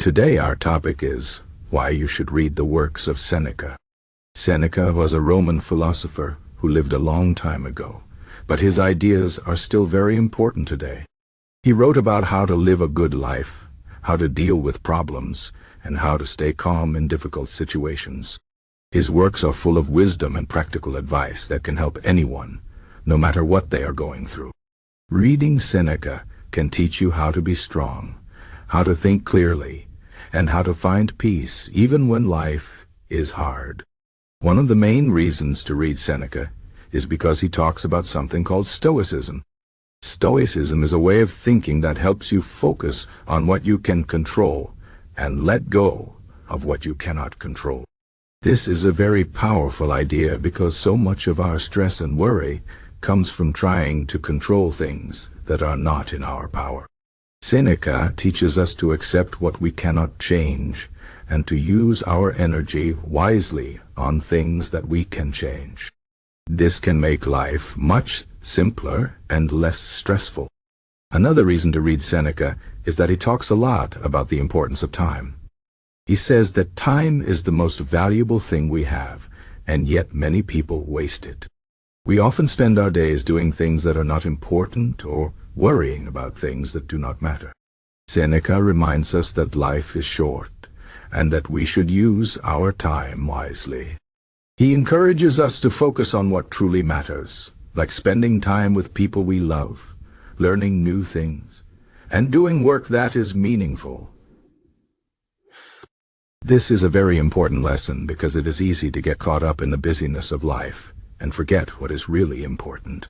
Today our topic is why you should read the works of Seneca. Seneca was a Roman philosopher who lived a long time ago, but his ideas are still very important today. He wrote about how to live a good life, how to deal with problems, and how to stay calm in difficult situations. His works are full of wisdom and practical advice that can help anyone, no matter what they are going through. Reading Seneca can teach you how to be strong, how to think clearly, and how to find peace even when life is hard. One of the main reasons to read Seneca is because he talks about something called Stoicism. Stoicism is a way of thinking that helps you focus on what you can control and let go of what you cannot control. This is a very powerful idea because so much of our stress and worry comes from trying to control things that are not in our power. Seneca teaches us to accept what we cannot change and to use our energy wisely on things that we can change. This can make life much simpler and less stressful. Another reason to read Seneca is that he talks a lot about the importance of time. He says that time is the most valuable thing we have, and yet many people waste it. We often spend our days doing things that are not important or worrying about things that do not matter. Seneca reminds us that life is short and that we should use our time wisely. He encourages us to focus on what truly matters, like spending time with people we love, learning new things, and doing work that is meaningful. This is a very important lesson because it is easy to get caught up in the busyness of life and forget what is really important.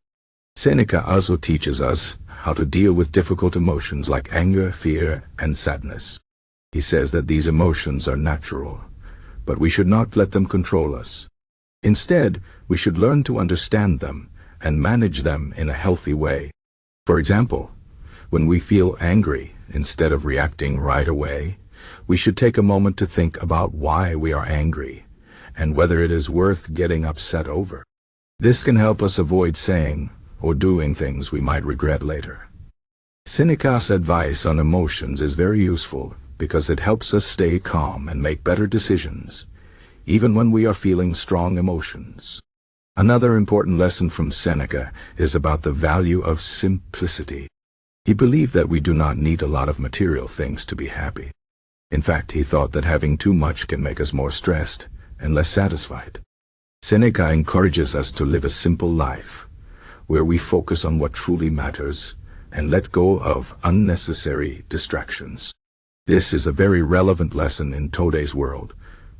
Seneca also teaches us how to deal with difficult emotions like anger, fear, and sadness. He says that these emotions are natural, but we should not let them control us. Instead, we should learn to understand them and manage them in a healthy way. For example, when we feel angry, instead of reacting right away, we should take a moment to think about why we are angry and whether it is worth getting upset over. This can help us avoid saying or doing things we might regret later. Seneca's advice on emotions is very useful because it helps us stay calm and make better decisions, even when we are feeling strong emotions. Another important lesson from Seneca is about the value of simplicity. He believed that we do not need a lot of material things to be happy. In fact, he thought that having too much can make us more stressed and less satisfied. Seneca encourages us to live a simple life, where we focus on what truly matters and let go of unnecessary distractions. This is a very relevant lesson in today's world,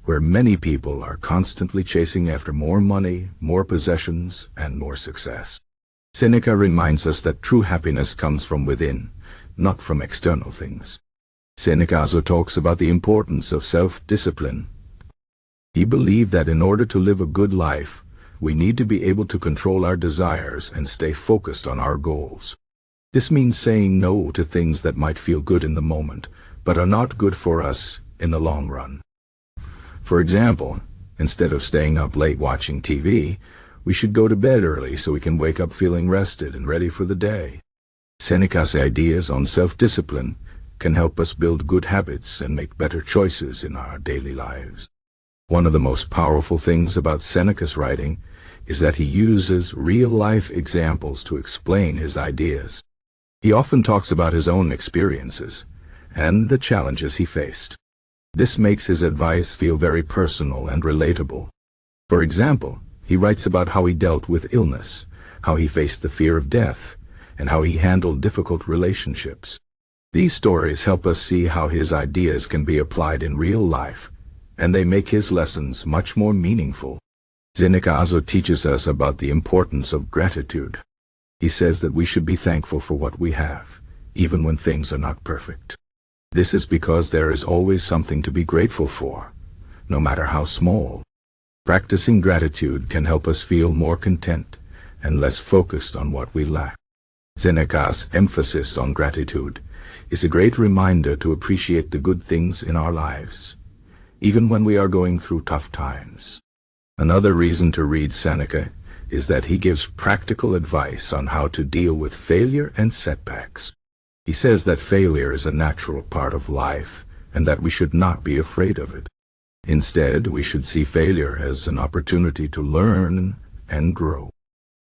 where many people are constantly chasing after more money, more possessions, and more success. Seneca reminds us that true happiness comes from within, not from external things. Seneca also talks about the importance of self-discipline. He believed that in order to live a good life, we need to be able to control our desires and stay focused on our goals. This means saying no to things that might feel good in the moment, but are not good for us in the long run. For example, instead of staying up late watching TV, we should go to bed early so we can wake up feeling rested and ready for the day. Seneca's ideas on self-discipline can help us build good habits and make better choices in our daily lives. One of the most powerful things about Seneca's writing is that he uses real-life examples to explain his ideas. He often talks about his own experiences and the challenges he faced. This makes his advice feel very personal and relatable. For example, he writes about how he dealt with illness, how he faced the fear of death, and how he handled difficult relationships. These stories help us see how his ideas can be applied in real life, and they make his lessons much more meaningful. Seneca also teaches us about the importance of gratitude. He says that we should be thankful for what we have, even when things are not perfect. This is because there is always something to be grateful for, no matter how small. Practicing gratitude can help us feel more content and less focused on what we lack. Seneca's emphasis on gratitude is a great reminder to appreciate the good things in our lives, even when we are going through tough times. Another reason to read Seneca is that he gives practical advice on how to deal with failure and setbacks. He says that failure is a natural part of life and that we should not be afraid of it. Instead, we should see failure as an opportunity to learn and grow.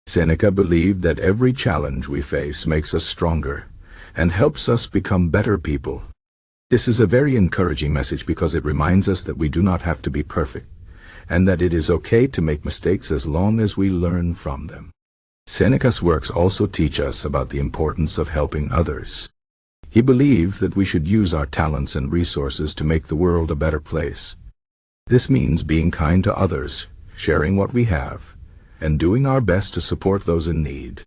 Seneca believed that every challenge we face makes us stronger and helps us become better people. This is a very encouraging message because it reminds us that we do not have to be perfect, and that it is okay to make mistakes as long as we learn from them. Seneca's works also teach us about the importance of helping others. He believed that we should use our talents and resources to make the world a better place. This means being kind to others, sharing what we have, and doing our best to support those in need.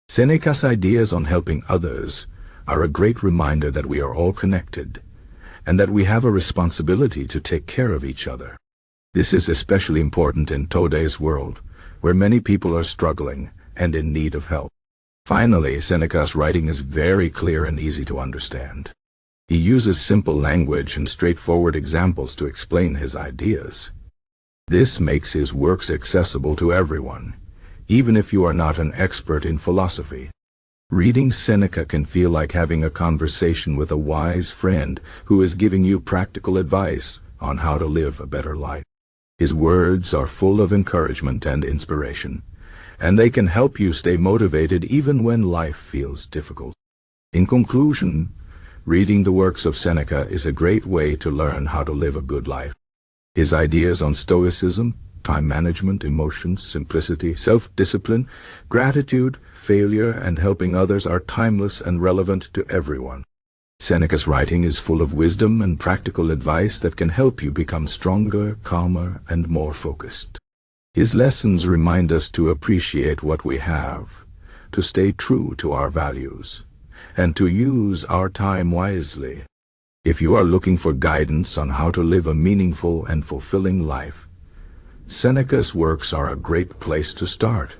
Seneca's ideas on helping others are a great reminder that we are all connected, and that we have a responsibility to take care of each other. This is especially important in today's world, where many people are struggling and in need of help. Finally, Seneca's writing is very clear and easy to understand. He uses simple language and straightforward examples to explain his ideas. This makes his works accessible to everyone, even if you are not an expert in philosophy. Reading Seneca can feel like having a conversation with a wise friend who is giving you practical advice on how to live a better life. His words are full of encouragement and inspiration, and they can help you stay motivated even when life feels difficult. In conclusion, reading the works of Seneca is a great way to learn how to live a good life. His ideas on Stoicism, time management, emotions, simplicity, self-discipline, gratitude, failure, and helping others are timeless and relevant to everyone. Seneca's writing is full of wisdom and practical advice that can help you become stronger, calmer, and more focused. His lessons remind us to appreciate what we have, to stay true to our values, and to use our time wisely. If you are looking for guidance on how to live a meaningful and fulfilling life, Seneca's works are a great place to start.